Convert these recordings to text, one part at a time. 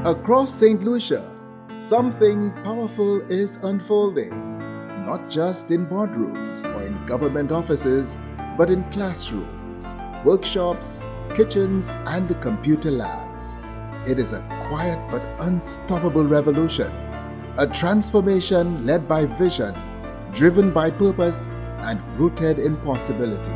Across St. Lucia, something powerful is unfolding, not just in boardrooms or in government offices, but in classrooms, workshops, kitchens, and computer labs. It is a quiet but unstoppable revolution, a transformation led by vision, driven by purpose, and rooted in possibility.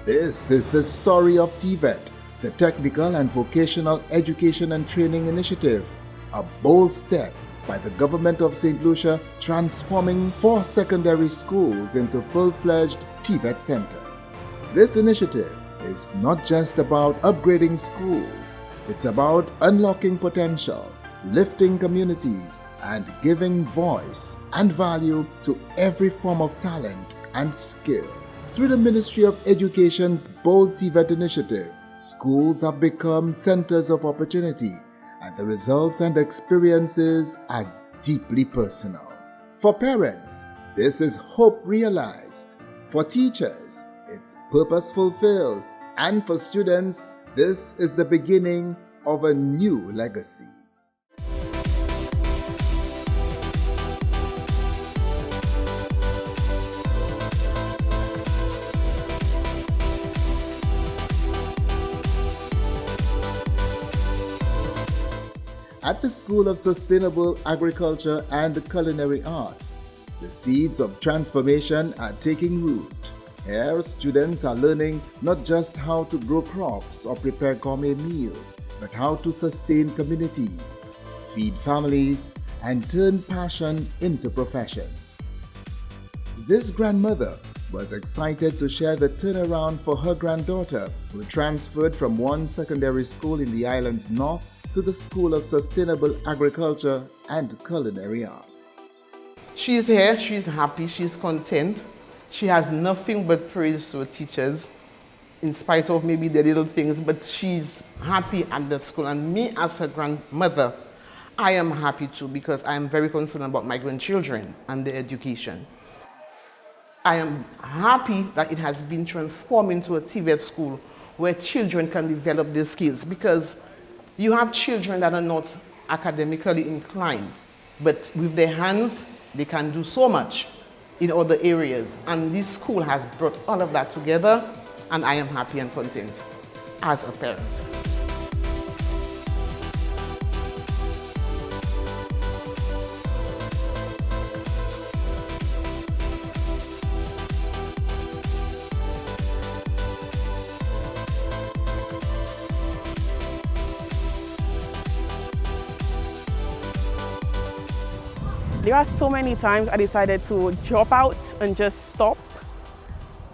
This is the story of TVET, the Technical and Vocational Education and Training Initiative, a bold step by the Government of Saint Lucia transforming 4 secondary schools into full-fledged TVET centers. This initiative is not just about upgrading schools, it's about unlocking potential, lifting communities, and giving voice and value to every form of talent and skill. Through the Ministry of Education's bold TVET initiative, schools have become centers of opportunity, and the results and experiences are deeply personal. For parents, this is hope realized. For teachers, it's purpose fulfilled. And for students, this is the beginning of a new legacy. At the School of Sustainable Agriculture and Culinary Arts, the seeds of transformation are taking root. Here, students are learning not just how to grow crops or prepare gourmet meals, but how to sustain communities, feed families, and turn passion into profession. This grandmother was excited to share the turnaround for her granddaughter, who transferred from one secondary school in the island's north to the School of Sustainable Agriculture and Culinary Arts. She's here, she's happy, she's content. She has nothing but praise to her teachers, in spite of maybe the little things, but she's happy at the school. And me as her grandmother, I am happy too, because I am very concerned about my grandchildren and their education. I am happy that it has been transformed into a TVET school where children can develop their skills, because you have children that are not academically inclined, but with their hands, they can do so much in other areas. And this school has brought all of that together, and I am happy and content as a parent. There are so many times I decided to drop out and just stop,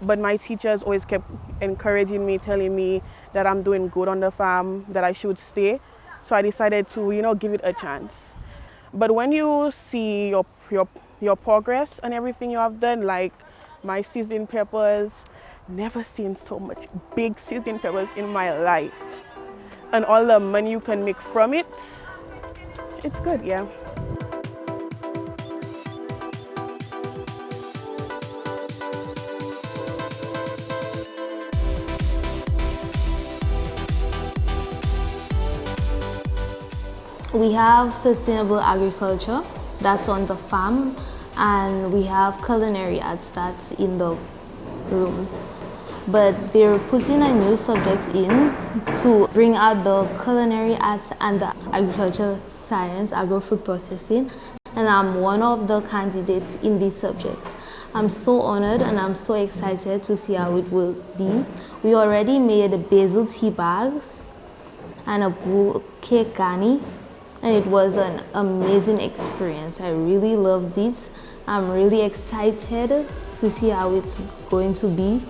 but my teachers always kept encouraging me, telling me that I'm doing good on the farm, that I should stay. So I decided to, give it a chance. But when you see your progress and everything you have done, like my seasoning peppers, never seen so much big seasoning peppers in my life, and all the money you can make from it, it's good, yeah. We have sustainable agriculture, that's on the farm, and we have culinary arts, that's in the rooms. But they're putting a new subject in to bring out the culinary arts and the agricultural science, agro-food processing, and I'm one of the candidates in these subjects. I'm so honored and I'm so excited to see how it will be. We already made basil tea bags and a bouquet garni. And it was an amazing experience. I really loved it. I'm really excited to see how it's going to be.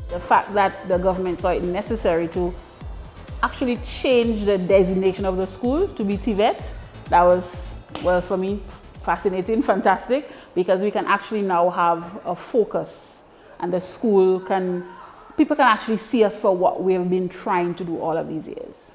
The fact that the government saw it necessary to actually change the designation of the school to be TVET, that was, well, for me, fascinating, fantastic, because we can actually now have a focus and the school can people can actually see us for what we have been trying to do all of these years.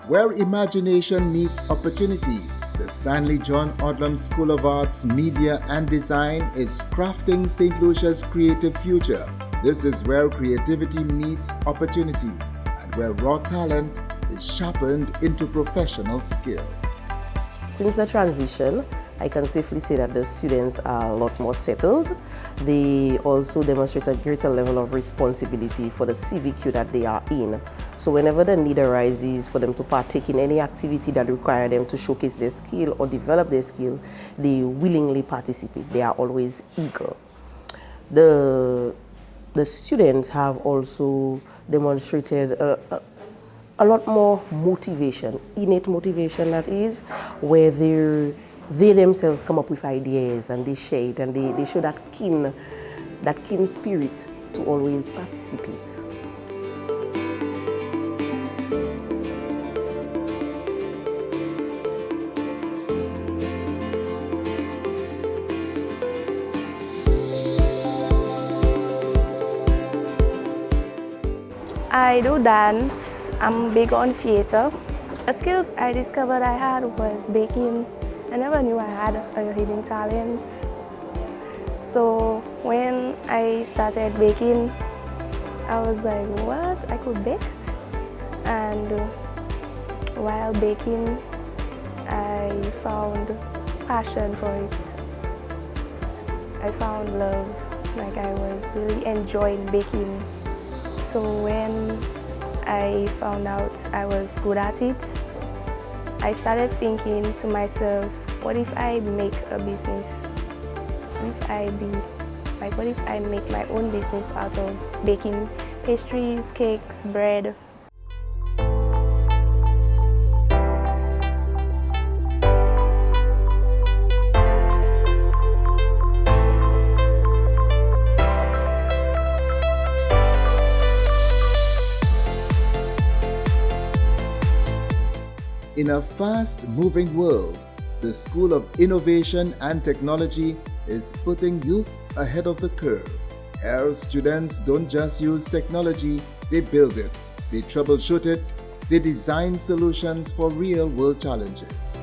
Where imagination meets opportunity, the Stanley John Odlum School of Arts, Media and Design is crafting St. Lucia's creative future. This is where creativity meets opportunity and where raw talent is sharpened into professional skill. Since the transition, I can safely say that the students are a lot more settled. They also demonstrate a greater level of responsibility for the CVQ that they are in. So whenever the need arises for them to partake in any activity that requires them to showcase their skill or develop their skill, they willingly participate. They are always eager. The students have also demonstrated a lot more motivation, innate motivation that is, where they themselves come up with ideas and they share it and they show that keen spirit to always participate. I do dance. I'm big on theater. The skills I discovered I had was baking. I never knew I had a hidden talent. So when I started baking, I was like, what? I could bake? And while baking, I found passion for it. I found love, like I was really enjoying baking. So when I found out I was good at it, I started thinking to myself, what if I make a business? What if I make my own business out of baking pastries, cakes, bread? In a fast-moving world, the School of Innovation and Technology is putting youth ahead of the curve. Here, students don't just use technology, they build it, they troubleshoot it, they design solutions for real-world challenges.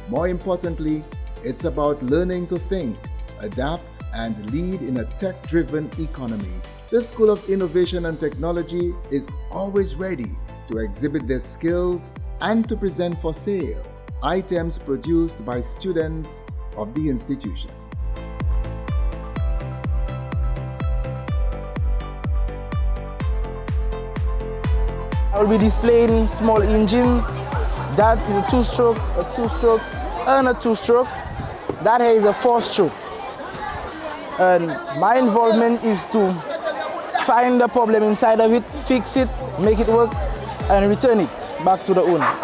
More importantly, it's about learning to think, adapt, and lead in a tech-driven economy. The School of Innovation and Technology is always ready to exhibit their skills and to present for sale items produced by students of the institution. I will be displaying small engines. That is a two-stroke, and a two-stroke. That here is a four-stroke. And my involvement is to find the problem inside of it, fix it, make it work, and return it back to the owners.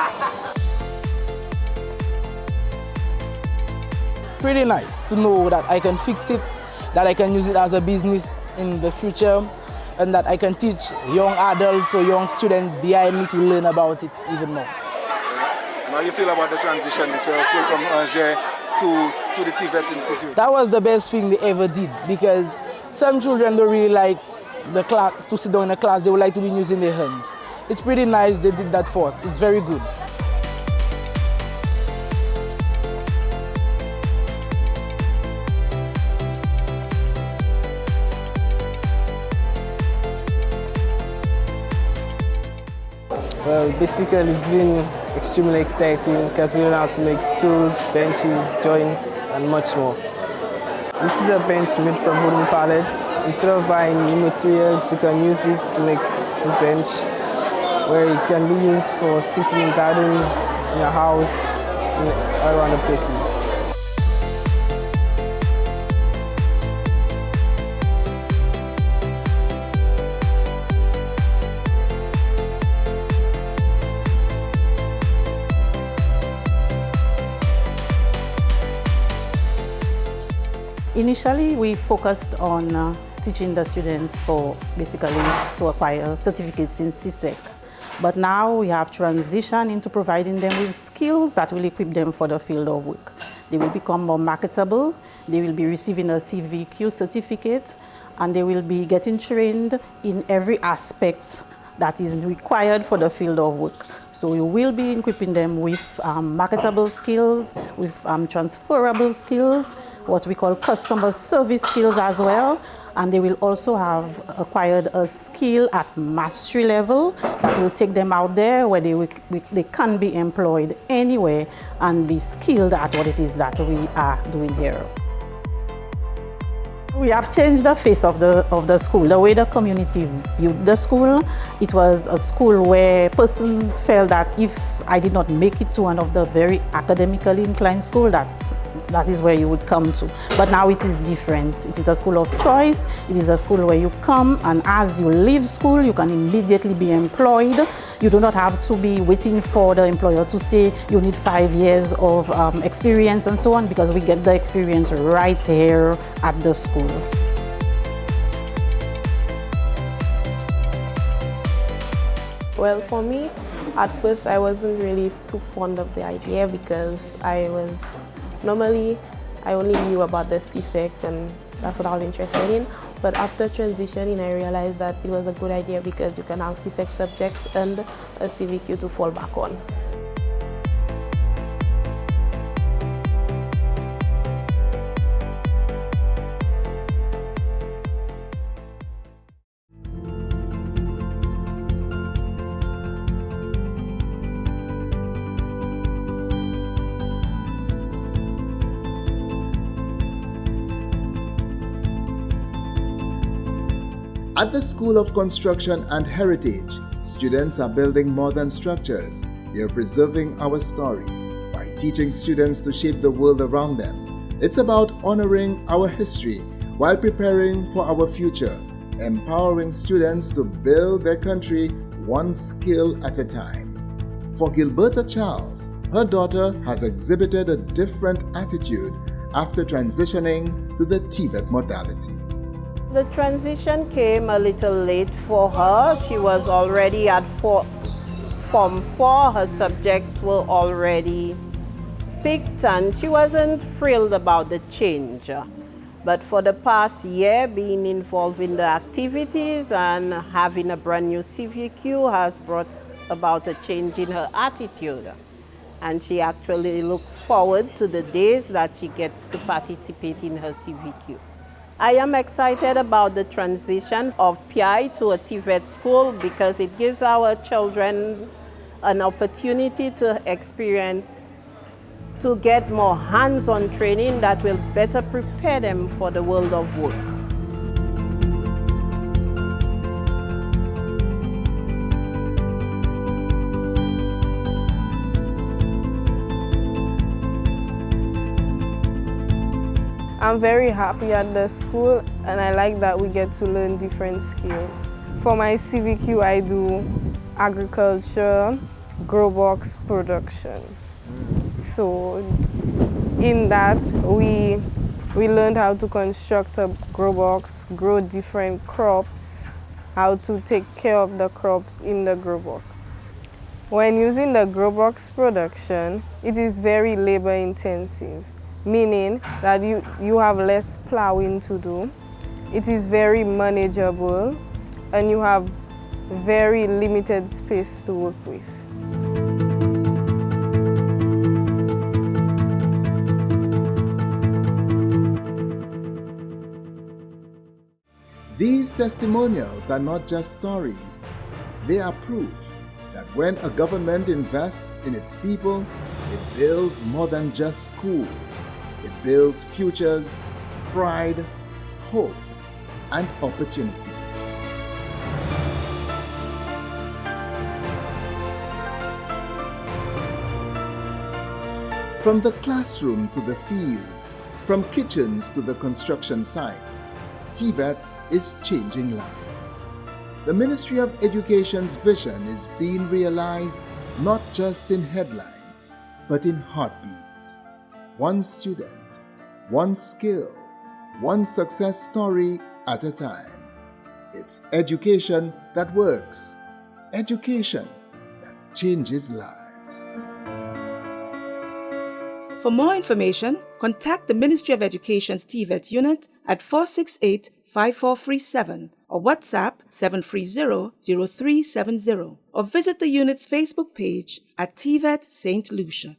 Pretty nice to know that I can fix it, that I can use it as a business in the future, and that I can teach young adults or young students behind me to learn about it even more. How do you feel about the transition from Angers to the TVET Institute? That was the best thing they ever did, because some children don't really like the class, to sit down in a class, they would like to be using their hands. It's pretty nice they did that for us. It's very good. Well, basically it's been extremely exciting because we learn how to make stools, benches, joints, and much more. This is a bench made from wooden pallets. Instead of buying new materials, you can use it to make this bench, where it can be used for sitting in gardens, in your house, all around the places. Initially, we focused on teaching the students for basically to acquire certificates in CSEC. But now we have transitioned into providing them with skills that will equip them for the field of work. They will become more marketable, they will be receiving a CVQ certificate, and they will be getting trained in every aspect that is required for the field of work. So we will be equipping them with marketable skills, with transferable skills, what we call customer service skills as well. And they will also have acquired a skill at mastery level that will take them out there where they can be employed anywhere and be skilled at what it is that we are doing here. We have changed the face of the school, the way the community viewed the school. It was a school where persons felt that if I did not make it to one of the very academically inclined schools, that is where you would come to. But now it is different. It is a school of choice. It is a school where you come, and as you leave school, you can immediately be employed. You do not have to be waiting for the employer to say you need 5 years of experience and so on, because we get the experience right here at the school. Well, for me, at first I wasn't really too fond of the idea because I only knew about the CSEC and that's what I was interested in. But after transitioning, I realized that it was a good idea because you can have CSEC subjects and a CVQ to fall back on. At the School of Construction and Heritage, students are building modern structures. They are preserving our story by teaching students to shape the world around them. It's about honoring our history while preparing for our future, empowering students to build their country one skill at a time. For Gilberta Charles, her daughter has exhibited a different attitude after transitioning to the TVET modality. The transition came a little late for her. She was already at Form 4. Her subjects were already picked and she wasn't thrilled about the change. But for the past year, being involved in the activities and having a brand new CVQ has brought about a change in her attitude. And she actually looks forward to the days that she gets to participate in her CVQ. I am excited about the transition of PI to a TVET school because it gives our children an opportunity to experience, to get more hands-on training that will better prepare them for the world of work. I'm very happy at the school and I like that we get to learn different skills. For my CVQ, I do agriculture, grow box production. So in that, we learned how to construct a grow box, grow different crops, how to take care of the crops in the grow box. When using the grow box production, it is very labor intensive, meaning that you have less plowing to do. It is very manageable and you have very limited space to work with. These testimonials are not just stories, they are proof that when a government invests in its people, it builds more than just schools. It builds futures, pride, hope, and opportunity. From the classroom to the field, from kitchens to the construction sites, TVET is changing lives. The Ministry of Education's vision is being realized not just in headlines, but in heartbeats. One student, one skill, one success story at a time. It's education that works. Education that changes lives. For more information, contact the Ministry of Education's TVET unit at 468-5437 or WhatsApp 730-0370 or visit the unit's Facebook page at TVET Saint Lucia.